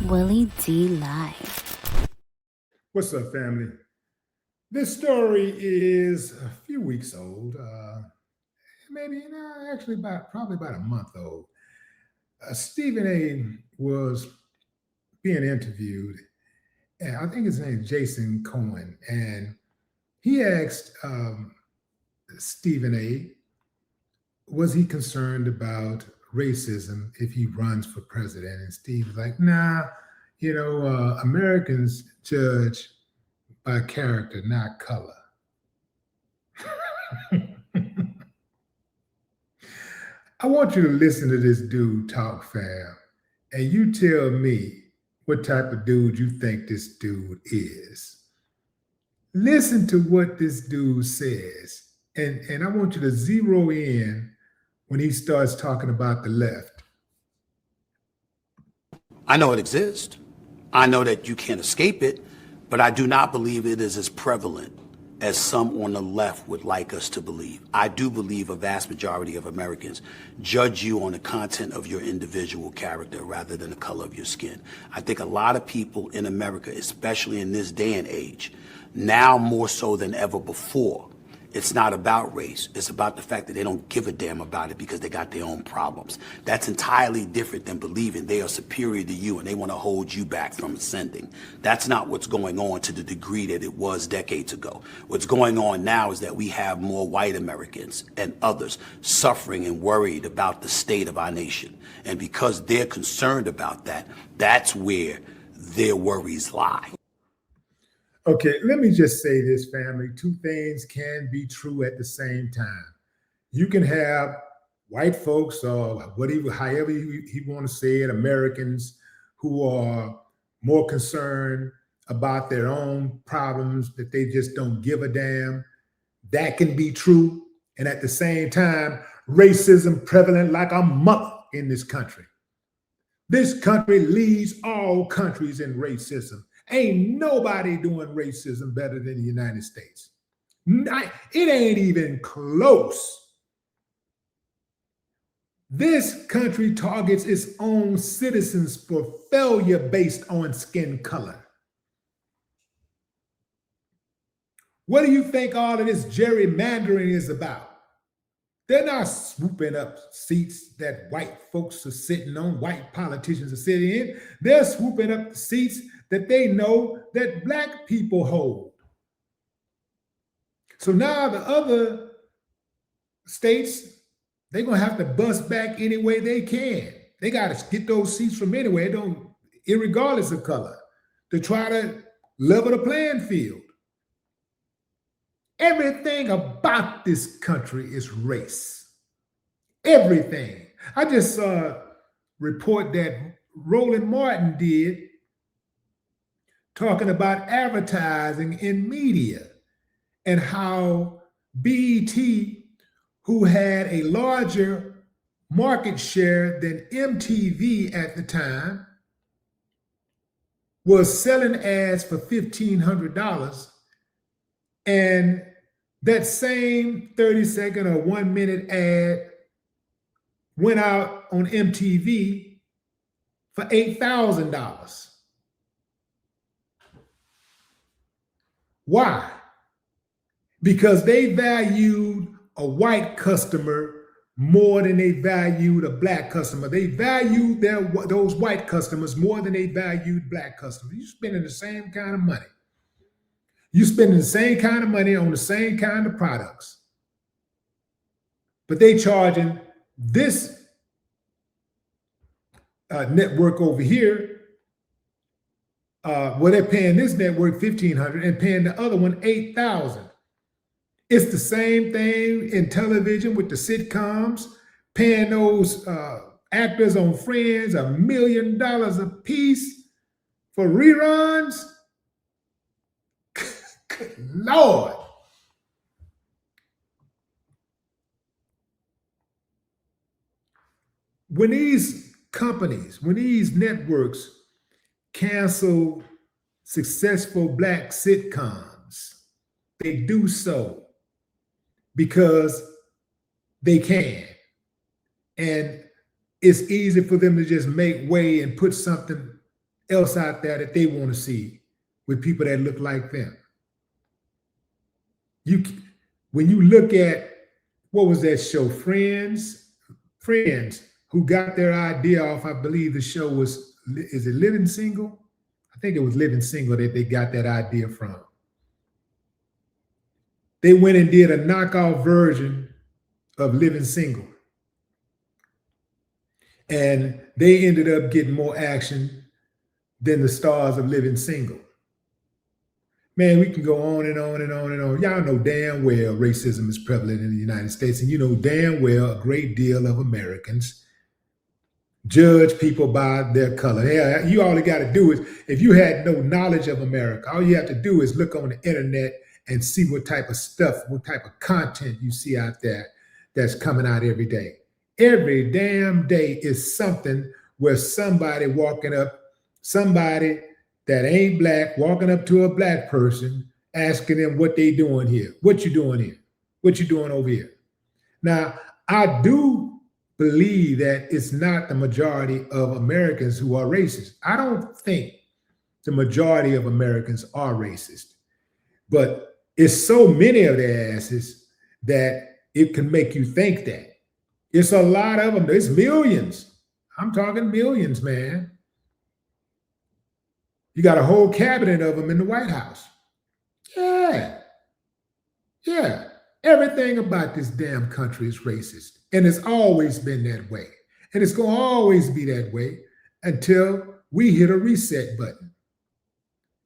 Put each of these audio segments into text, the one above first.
Willie D live. What's up, family? This story is a few weeks old, maybe actually probably about a month old. Stephen A. was being interviewed, and I think his name is Jason Cohen, and he asked Stephen A. was he concerned about racism if he runs for president? And Steve was like, nah, Americans judge by character, not color. I want you to listen to this dude talk, fam, and you tell me what type of dude you think this dude is. Listen to what this dude says, and I want you to zero in when he starts talking about the left. I know it exists. I know that you can't escape it, but I do not believe it is as prevalent as some on the left would like us to believe. I do believe a vast majority of Americans judge you on the content of your individual character rather than the color of your skin. I think a lot of people in America, especially in this day and age, now more so than ever before, it's not about race. It's about the fact that they don't give a damn about it because they got their own problems. That's entirely different than believing they are superior to you and they want to hold you back from ascending. That's not what's going on to the degree that it was decades ago. What's going on now is that we have more white Americans and others suffering and worried about the state of our nation. And because they're concerned about that, that's where their worries lie. Okay, let me just say this, family. Two things can be true at the same time. You can have white folks or however he want to say it, Americans who are more concerned about their own problems, that they just don't give a damn. That can be true. And at the same time, racism prevalent like a mother in this country. This country leads all countries in racism. Ain't nobody doing racism better than the United States. It ain't even close. This country targets its own citizens for failure based on skin color. What do you think all of this gerrymandering is about? They're not swooping up seats that white folks are sitting on, white politicians are sitting in. They're swooping up the seats that they know that black people hold. So now the other states, they're going to have to bust back any way they can. They got to get those seats from anywhere, irregardless of color, to try to level the playing field. Everything about this country is race. Everything. I just saw a report that Roland Martin did talking about advertising in media and how BET, who had a larger market share than MTV at the time, was selling ads for $1,500. And that same 30-second or 1-minute ad went out on MTV for $8,000. Why? Because they valued a white customer more than they valued a black customer. They valued those white customers more than they valued black customers. You're spending the same kind of money. You're spending the same kind of money on the same kind of products. But they charging this network over here, they're paying this network $1,500 and paying the other one $8,000. It's the same thing in television with the sitcoms, paying those actors on Friends $1 million a piece for reruns. Good Lord. When these companies, when these networks cancel successful black sitcoms, they do so because they can. And it's easy for them to just make way and put something else out there that they want to see with people that look like them. When you look at, what was that show, Friends, who got their idea off, I believe the show was, is it Living Single? I think it was Living Single that they got that idea from. They went and did a knockout version of Living Single. And they ended up getting more action than the stars of Living Single. Man, we can go on and on and on and on. Y'all know damn well racism is prevalent in the United States. And you know damn well a great deal of Americans judge people by their color. Yeah, you all you got to do is, if you had no knowledge of America, all you have to do is look on the internet and see what type of stuff, what type of content you see out there that's coming out every day. Every damn day is something where somebody that ain't black, walking up to a black person, asking them what they doing here. What you doing here? What you doing over here? Now, I do believe that it's not the majority of Americans who are racist. I don't think the majority of Americans are racist, but it's so many of their asses that it can make you think that. It's a lot of them. It's millions. I'm talking millions, man. You got a whole cabinet of them in the White House. Yeah. Everything about this damn country is racist. And it's always been that way. And it's going to always be that way until we hit a reset button.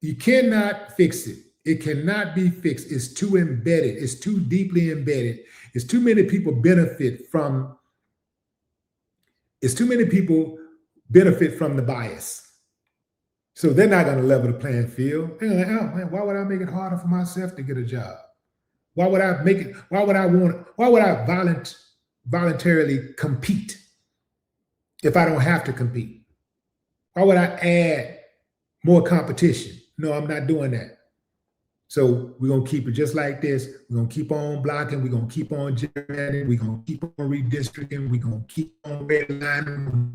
You cannot fix it. It cannot be fixed. It's too embedded. It's too deeply embedded. It's too many people benefit from the bias. So they're not going to level the playing field. They're like, oh man, why would I make it harder for myself to get a job? Why would I voluntarily compete if I don't have to compete? Why would I add more competition? No, I'm not doing that. So we're going to keep it just like this. We're going to keep on blocking. We're going to keep on gerrymandering. We're going to keep on redistricting. We're going to keep on redlining.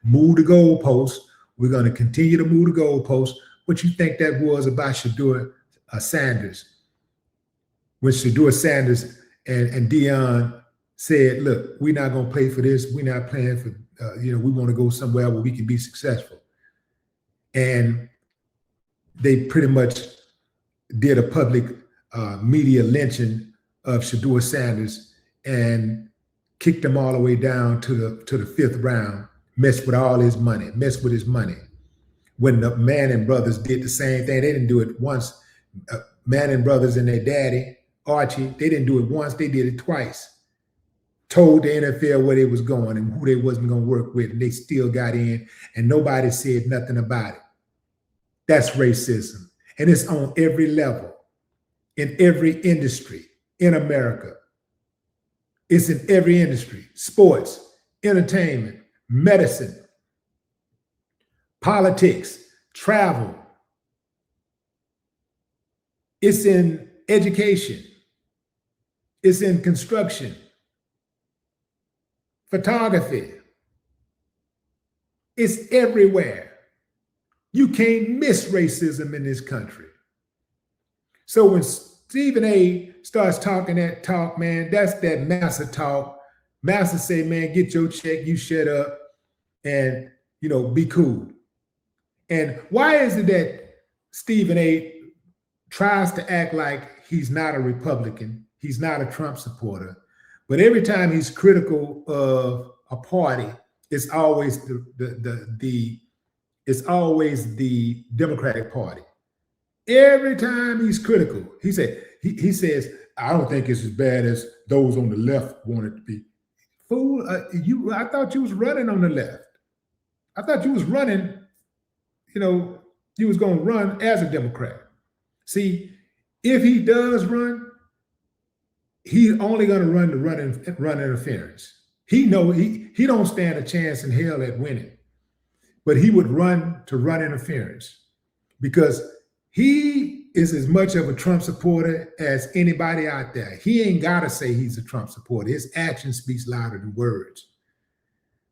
Move the goalposts. We're going to continue to move the goalposts. What you think that was about Shedeur Sanders? When Shedeur Sanders and Dion said, look, we're not going to play for this. We're not playing for, we want to go somewhere where we can be successful. And they pretty much did a public media lynching of Shedeur Sanders and kicked him all the way down to the fifth round, messed with all his money, messed with his money. When the Manning brothers did the same thing, they didn't do it once. Manning brothers and their daddy, Archie, they didn't do it once, they did it twice. Told the NFL where they was going and who they wasn't going to work with, and they still got in, and nobody said nothing about it. That's racism. And it's on every level, in every industry in America. It's in every industry: sports, entertainment, medicine, politics, travel. It's in education. It's in construction, photography. It's everywhere. You can't miss racism in this country. So when Stephen A. starts talking that talk, man, that's that massa talk. Massa say, man, get your check, you shut up, and, be cool. And why is it that Stephen A. tries to act like he's not a Republican, he's not a Trump supporter, but every time he's critical of a party, it's always the Democratic Party. Every time he's critical, he says, I don't think it's as bad as those on the left want it to be. Fool, I thought you was running on the left. I thought you was running, you was going to run as a Democrat. See, if he does run, he's only going to run to run interference. He don't stand a chance in hell at winning, but he would run to run interference because he is as much of a Trump supporter as anybody out there. He ain't got to say he's a Trump supporter. His action speaks louder than words.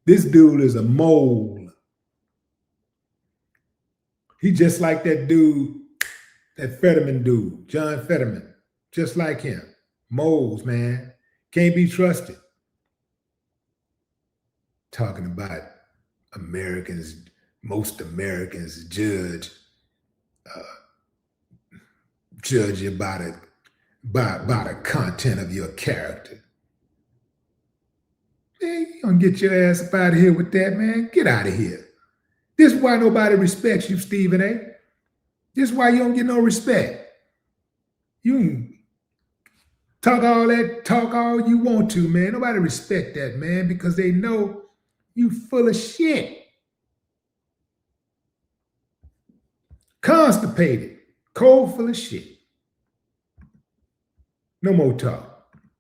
This dude is a mole. He just like that dude, that Fetterman dude, John Fetterman, just like him. Moles, man, can't be trusted. Talking about Americans, most Americans judge you by the content of your character. Man, you gonna get your ass up out of here with that, man. Get out of here. This is why nobody respects you, Stephen A. This is why you don't get no respect. You can talk all you want to, man. Nobody respect that, man, because they know you full of shit. Constipated, cold full of shit. No more talk.